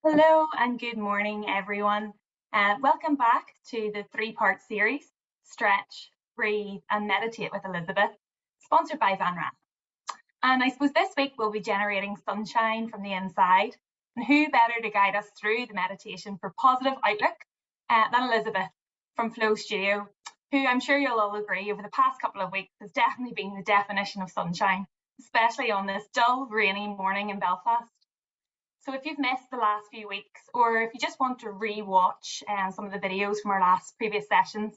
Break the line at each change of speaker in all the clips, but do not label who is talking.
Hello and good morning, everyone. Welcome back to the three-part series, Stretch, Breathe and Meditate with Elizabeth, sponsored by Van Rath. And I suppose this week we'll be generating sunshine from the inside. And who better to guide us through the meditation for positive outlook than Elizabeth from Flow Studio, who I'm sure you'll all agree over the past couple of weeks has definitely been the definition of sunshine, especially on this dull, rainy morning in Belfast. So if you've missed the last few weeks, or if you just want to re-watch some of the videos from our last previous sessions,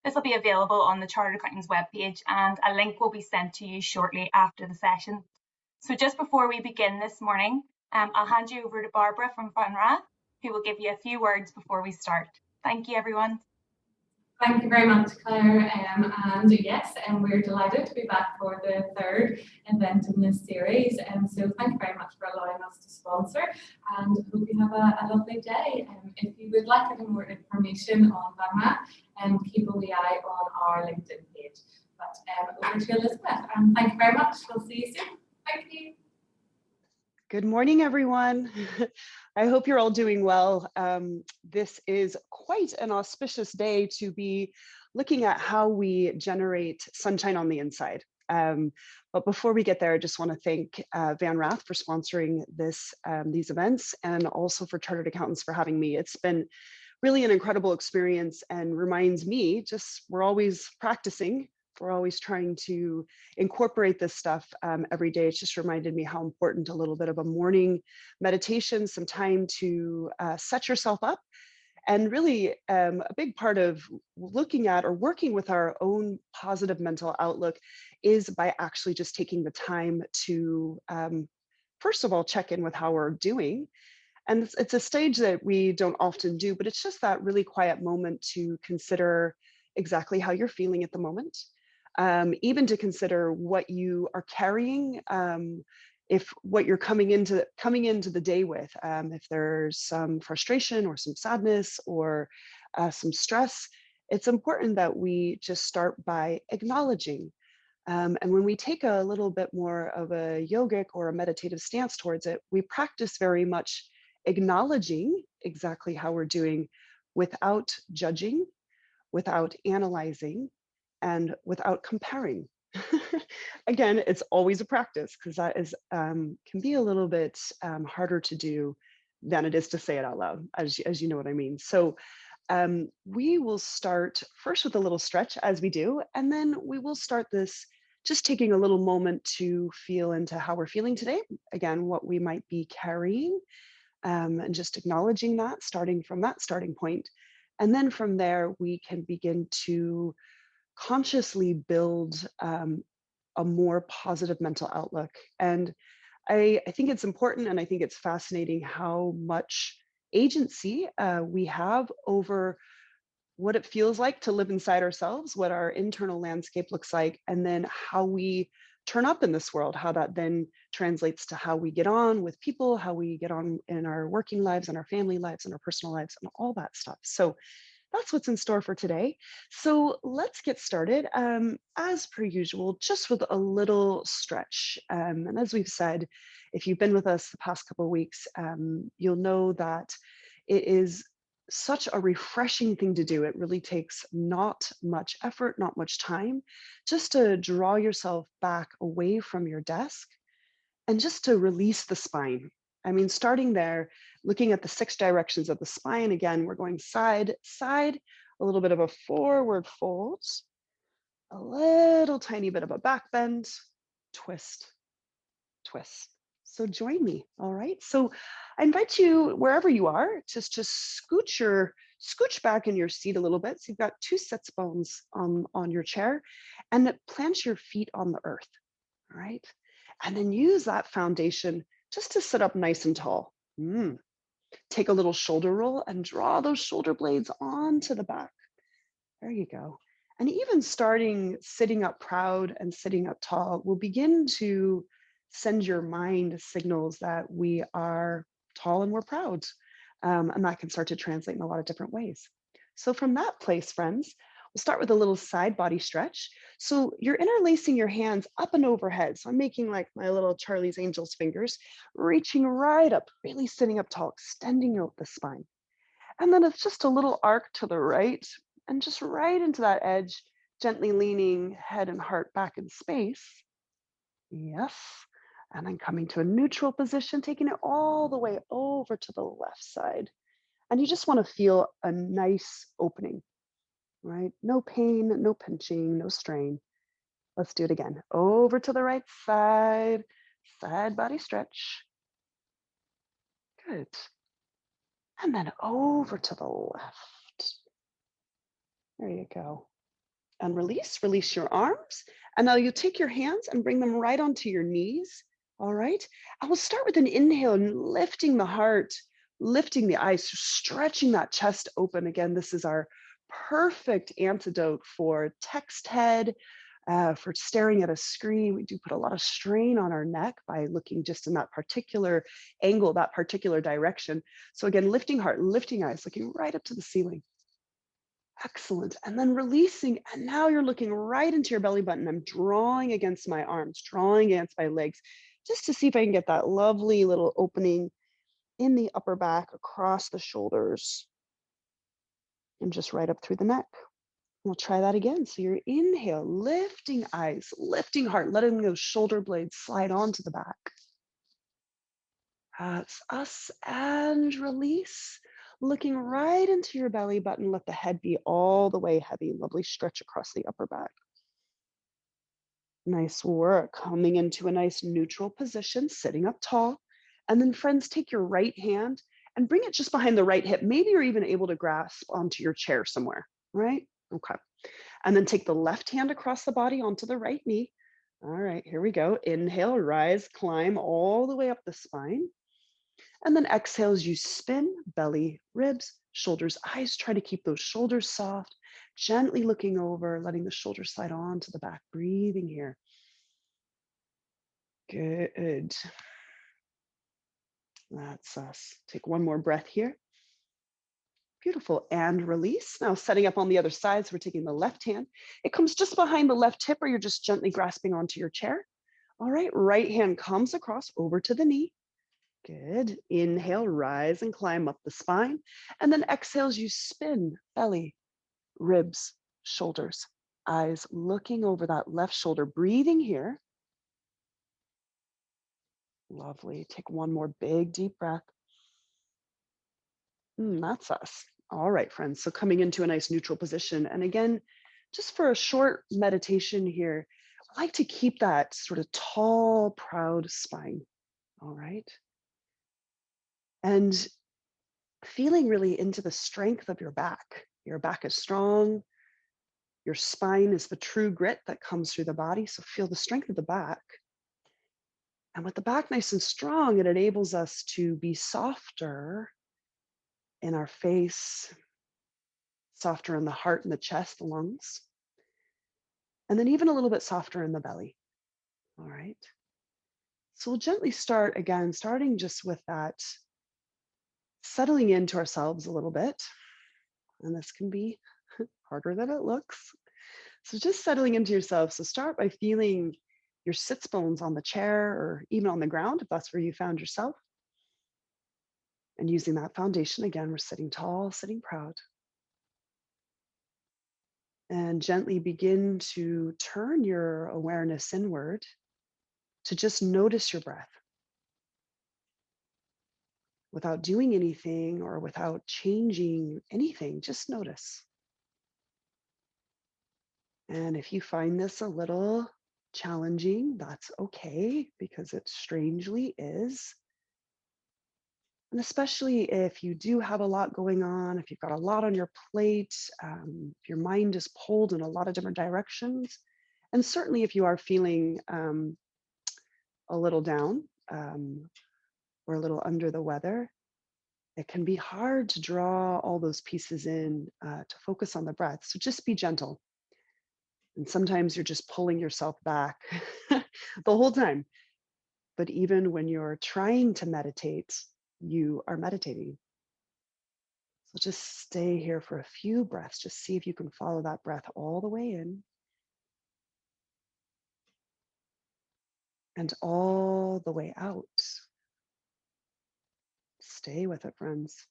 this will be available on the Chartered Accountants webpage, and a link will be sent to you shortly after the session. So just before we begin this morning, I'll hand you over to Barbara from Van Rath, who will give you a few words before we start. Thank you, everyone.
Thank you very much, Claire. And yes, we're delighted to be back for the third event in this series. So thank you very much for allowing us to sponsor, and hope you have a lovely day. If you would like any more information on Vanma, keep a wee eye on our LinkedIn page. But over to Elizabeth. Thank you very much. We'll see you soon. Thank you.
Good morning, everyone. I hope you're all doing well. This is quite an auspicious day to be looking at how we generate sunshine on the inside. But before we get there, I just want to thank Van Rath for sponsoring these events, and also for Chartered Accountants for having me. It's been really an incredible experience and reminds me we're always practicing. We're always trying to incorporate this stuff every day. It's just reminded me how important a little bit of a morning meditation, some time to set yourself up. And really a big part of looking at or working with our own positive mental outlook is by actually just taking the time to, first of all, check in with how we're doing. And it's a stage that we don't often do, but it's just that really quiet moment to consider exactly how you're feeling at the moment. Even to consider what you are carrying, if what you're coming into the day with, if there's some frustration or some sadness or some stress, it's important that we just start by acknowledging. And when we take a little bit more of a yogic or a meditative stance towards it, we practice very much acknowledging exactly how we're doing without judging, without analyzing, and without comparing. Again, it's always a practice, because that is can be a little bit harder to do than it is to say it out loud, as you know what I mean. So we will start first with a little stretch, as we do, and then we will start this just taking a little moment to feel into how we're feeling today. Again, what we might be carrying, and just acknowledging that, starting from that starting point. And then from there, we can begin to consciously build a more positive mental outlook. And I think it's important, and I think it's fascinating how much agency we have over what it feels like to live inside ourselves, what our internal landscape looks like, and then how we turn up in this world, how that then translates to how we get on with people, how we get on in our working lives and our family lives and our personal lives and all that stuff. So that's what's in store for today. So let's get started, as per usual, just with a little stretch. And as we've said, if you've been with us the past couple of weeks, you'll know that it is such a refreshing thing to do. It really takes not much effort, not much time, just to draw yourself back away from your desk and just to release the spine. I mean, starting there, looking at the 6 directions of the spine, again, we're going side, side, a little bit of a forward fold, a little tiny bit of a back bend, twist, twist. So join me, all right? So I invite you, wherever you are, just to scooch back in your seat a little bit. So you've got 2 sits bones on your chair, and plant your feet on the earth, all right? And then use that foundation just to sit up nice and tall. Take a little shoulder roll and draw those shoulder blades onto the back. There you go. And even sitting up proud and sitting up tall will begin to send your mind signals that we are tall and we're proud. And that can start to translate in a lot of different ways. So from that place, friends, We'll start with a little side body stretch. So you're interlacing your hands up and overhead. So I'm making like my little Charlie's Angels fingers, reaching right up, really sitting up tall, extending out the spine. And then it's just a little arc to the right and just right into that edge, gently leaning head and heart back in space. Yes. And then coming to a neutral position, taking it all the way over to the left side. And you just want to feel a nice opening, right? No pain, no pinching, no strain. Let's do it again. Over to the right side, side body stretch. Good. And then over to the left. There you go. And release your arms. And now you take your hands and bring them right onto your knees. All right. And we'll start with an inhale and lifting the heart, lifting the eyes, stretching that chest open. Again, this is our perfect antidote for text head, for staring at a screen. We do put a lot of strain on our neck by looking just in that particular angle, that particular direction. So again, lifting heart, lifting eyes, looking right up to the ceiling. Excellent. And then releasing. And now you're looking right into your belly button. I'm drawing against my arms, drawing against my legs, just to see if I can get that lovely little opening in the upper back, across the shoulders, and just right up through the neck. We'll try that again. So your inhale, lifting eyes, lifting heart, letting those shoulder blades slide onto the back. That's us. And release. Looking right into your belly button, let the head be all the way heavy. Lovely stretch across the upper back. Nice work. Coming into a nice neutral position, sitting up tall. And then friends, take your right hand and bring it just behind the right hip. Maybe you're even able to grasp onto your chair somewhere, right? Okay. And then take the left hand across the body onto the right knee. All right, here we go. Inhale, rise, climb all the way up the spine. And then exhale as you spin, belly, ribs, shoulders, eyes. Try to keep those shoulders soft, gently looking over, letting the shoulders slide onto the back, breathing here. Good. That's us. Take one more breath here. Beautiful. And release. Now setting up on the other side. So we're taking the left hand. It comes just behind the left hip, or you're just gently grasping onto your chair. All right. Right hand comes across over to the knee. Good. Inhale, rise and climb up the spine. And then exhale as you spin, belly, ribs, shoulders, eyes looking over that left shoulder, breathing here. Lovely. Take one more big, deep breath. That's us. All right, friends. So coming into a nice neutral position. And again, just for a short meditation here, I like to keep that sort of tall, proud spine. All right. And feeling really into the strength of your back. Your back is strong. Your spine is the true grit that comes through the body. So feel the strength of the back. And with the back nice and strong, it enables us to be softer in our face, softer in the heart and the chest, the lungs, and then even a little bit softer in the belly. All right. So we'll gently start again, starting just with that, settling into ourselves a little bit. And this can be harder than it looks. So just settling into yourself. So start by feeling your sits bones on the chair or even on the ground, if that's where you found yourself. And using that foundation, again, we're sitting tall, sitting proud. And gently begin to turn your awareness inward to just notice your breath without doing anything or without changing anything. Just notice. And if you find this a little challenging, that's okay, because it strangely is. And especially if you do have a lot going on, if you've got a lot on your plate, if your mind is pulled in a lot of different directions, and certainly if you are feeling a little down or a little under the weather, it can be hard to draw all those pieces in to focus on the breath. So just be gentle. And sometimes you're just pulling yourself back the whole time. But even when you're trying to meditate, you are meditating. So just stay here for a few breaths. Just see if you can follow that breath all the way in and all the way out. Stay with it, friends.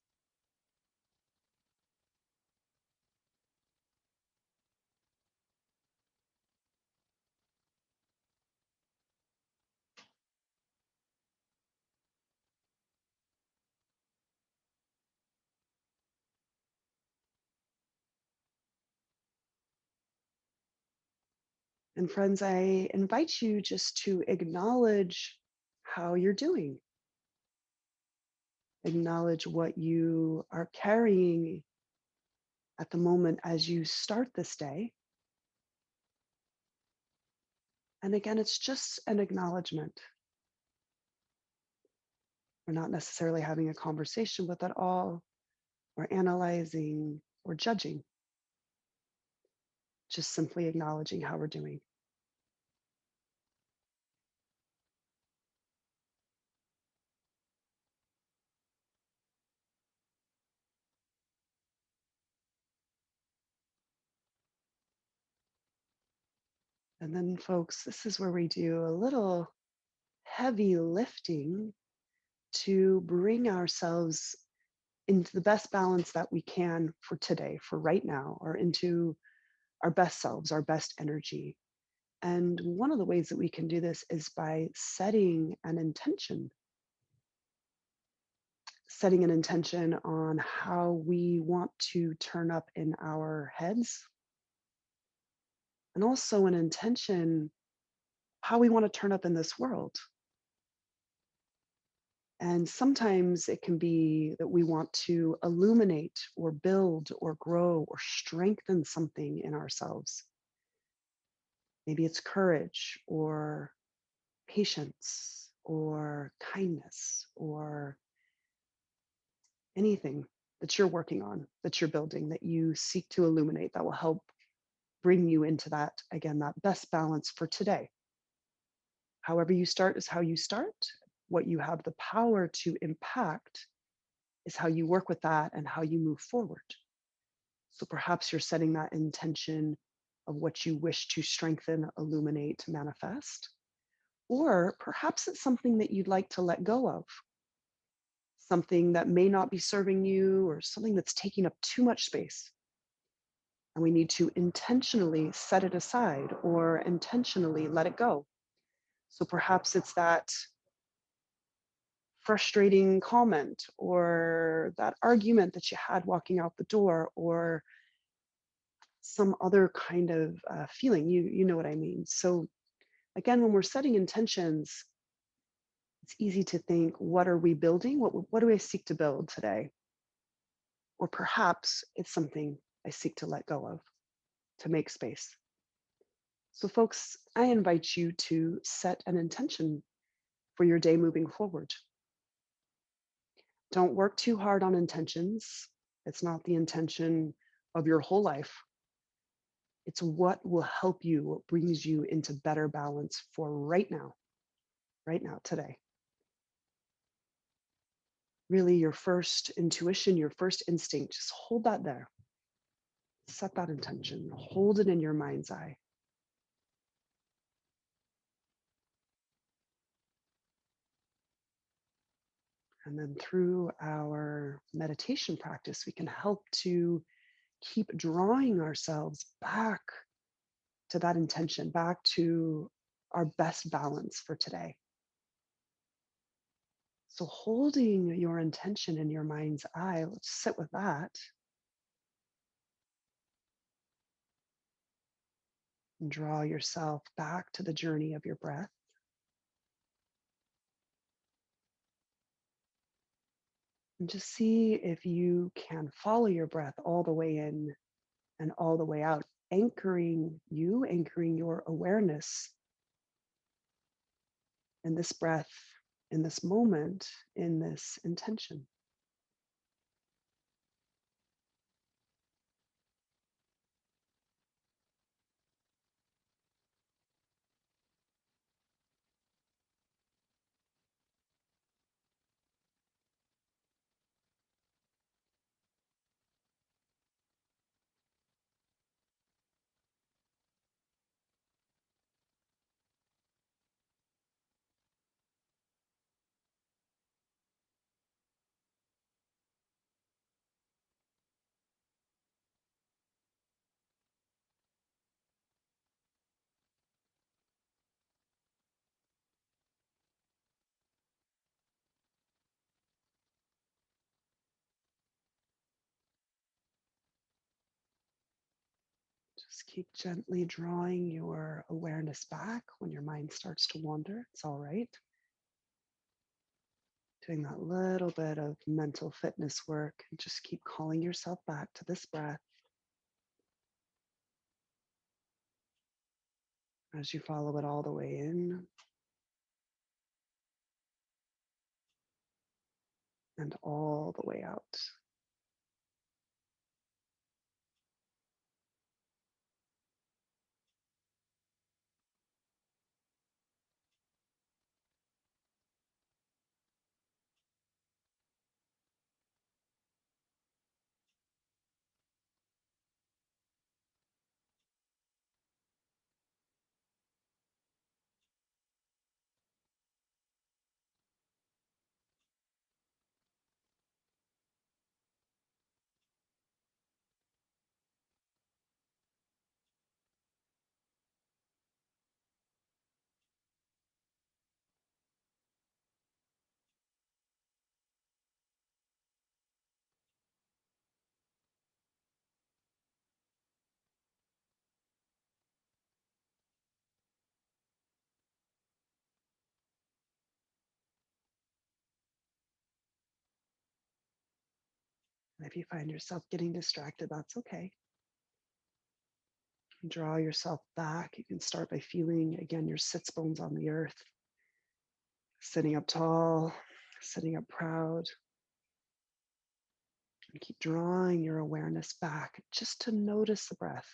And friends, I invite you just to acknowledge how you're doing. Acknowledge what you are carrying at the moment as you start this day. And again, it's just an acknowledgement. We're not necessarily having a conversation with it all, or analyzing or judging, just simply acknowledging how we're doing. And then, folks, this is where we do a little heavy lifting to bring ourselves into the best balance that we can for today, for right now, or into our best selves, our best energy. And one of the ways that we can do this is by setting an intention on how we want to turn up in our heads, and also an intention how we want to turn up in this world. And sometimes it can be that we want to illuminate or build or grow or strengthen something in ourselves. Maybe it's courage or patience or kindness or anything that you're working on, that you're building, that you seek to illuminate, that will help bring you into that, again, that best balance for today. However you start is how you start. What you have the power to impact is how you work with that and how you move forward. So perhaps you're setting that intention of what you wish to strengthen, illuminate, manifest. Or perhaps it's something that you'd like to let go of, something that may not be serving you or something that's taking up too much space. And we need to intentionally set it aside or intentionally let it go. So perhaps it's that frustrating comment or that argument that you had walking out the door, or some other kind of feeling. You know what I mean. So again, when we're setting intentions, it's easy to think, what are we building? What do I seek to build today? Or perhaps it's something I seek to let go of, to make space. So folks, I invite you to set an intention for your day moving forward. Don't work too hard on intentions. It's not the intention of your whole life. It's what will help you, what brings you into better balance for right now, today. Really, your first intuition, your first instinct, just hold that there. Set that intention, hold it in your mind's eye. And then through our meditation practice, we can help to keep drawing ourselves back to that intention, back to our best balance for today. So holding your intention in your mind's eye, let's sit with that. And draw yourself back to the journey of your breath. And just see if you can follow your breath all the way in and all the way out, anchoring your awareness in this breath, in this moment, in this intention. Just keep gently drawing your awareness back when your mind starts to wander. It's all right. Doing that little bit of mental fitness work and just keep calling yourself back to this breath as you follow it all the way in and all the way out. And if you find yourself getting distracted, that's okay. Draw yourself back. You can start by feeling again your sits bones on the earth, sitting up tall, sitting up proud. And keep drawing your awareness back just to notice the breath.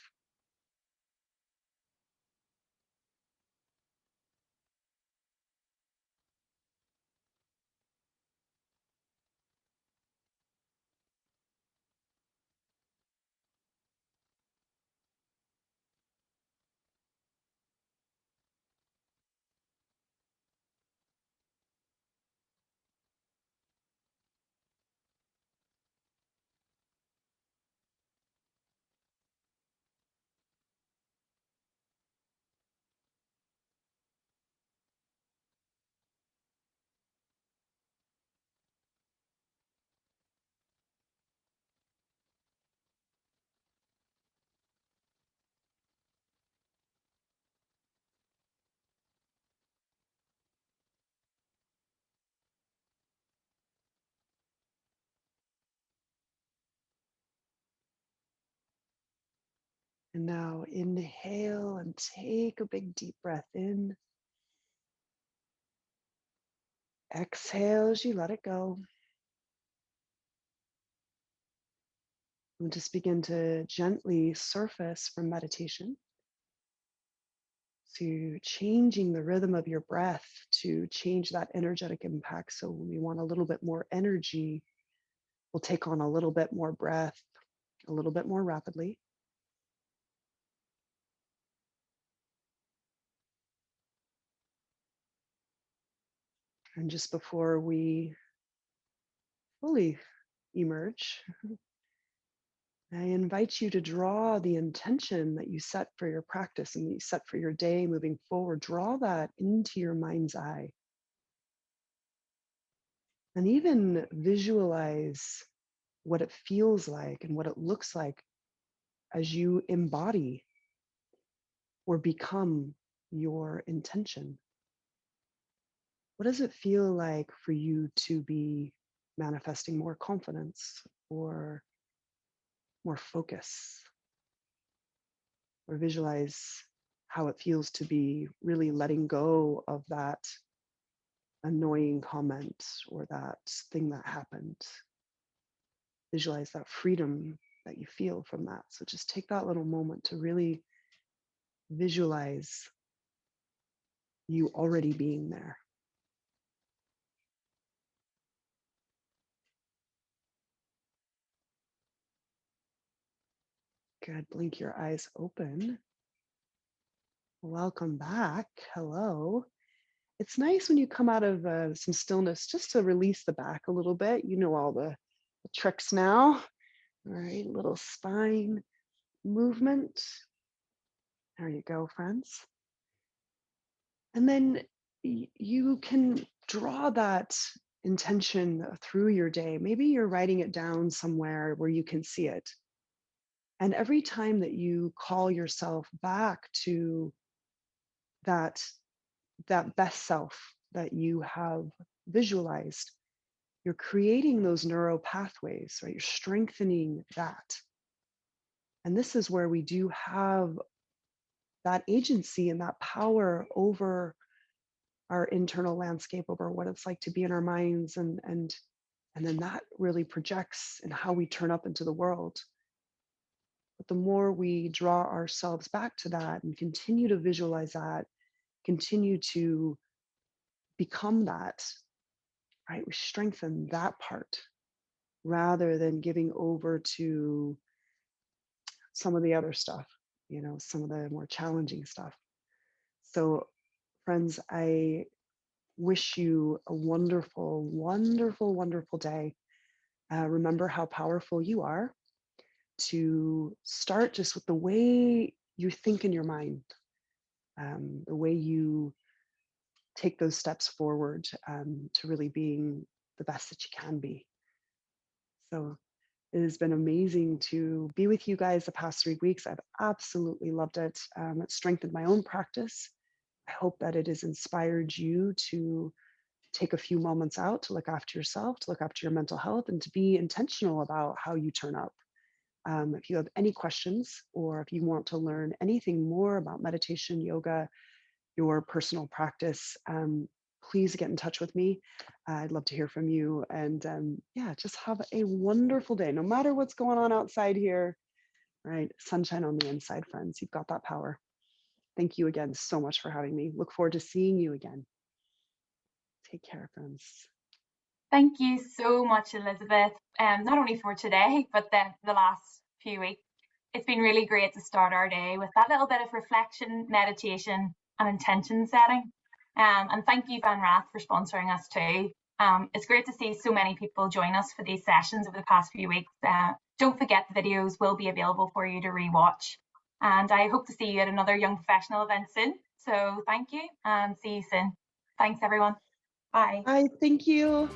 And now inhale and take a big deep breath in. Exhale as you let it go. And just begin to gently surface from meditation to changing the rhythm of your breath to change that energetic impact. So when we want a little bit more energy, we'll take on a little bit more breath, a little bit more rapidly. And just before we fully emerge, I invite you to draw the intention that you set for your practice and that you set for your day moving forward. Draw that into your mind's eye. And even visualize what it feels like and what it looks like as you embody or become your intention. What does it feel like for you to be manifesting more confidence or more focus? Or visualize how it feels to be really letting go of that annoying comment or that thing that happened. Visualize that freedom that you feel from that. So just take that little moment to really visualize you already being there. Good. Blink your eyes open. Welcome back. Hello. It's nice when you come out of some stillness just to release the back a little bit. You know all the tricks now. All right, little spine movement. There you go, friends. And then you can draw that intention through your day. Maybe you're writing it down somewhere where you can see it. And every time that you call yourself back to that best self that you have visualized, you're creating those neural pathways, right? You're strengthening that. And this is where we do have that agency and that power over our internal landscape, over what it's like to be in our minds, and then that really projects in how we turn up into the world. But the more we draw ourselves back to that and continue to visualize that, continue to become that, right? We strengthen that part rather than giving over to some of the other stuff, some of the more challenging stuff. So, friends, I wish you a wonderful, wonderful, wonderful day. Remember how powerful you are. To start just with the way you think in your mind, the way you take those steps forward to really being the best that you can be. So it has been amazing to be with you guys the past 3 weeks. I've absolutely loved it. It strengthened my own practice. I hope that it has inspired you to take a few moments out to look after yourself, to look after your mental health, and to be intentional about how you turn up. If you have any questions, or if you want to learn anything more about meditation, yoga, your personal practice, please get in touch with me. I'd love to hear from you. And yeah, just have a wonderful day, no matter what's going on outside here, right? Sunshine on the inside, friends. You've got that power. Thank you again so much for having me. Look forward to seeing you again. Take care, friends.
Thank you so much, Elizabeth, not only for today, but the last few weeks. It's been really great to start our day with that little bit of reflection, meditation, and intention setting. And thank you, Van Rath, for sponsoring us too. It's great to see so many people join us for these sessions over the past few weeks. Don't forget the videos will be available for you to rewatch. And I hope to see you at another Young Professional event soon. So thank you and see you soon. Thanks, everyone. Bye.
Bye. Thank you.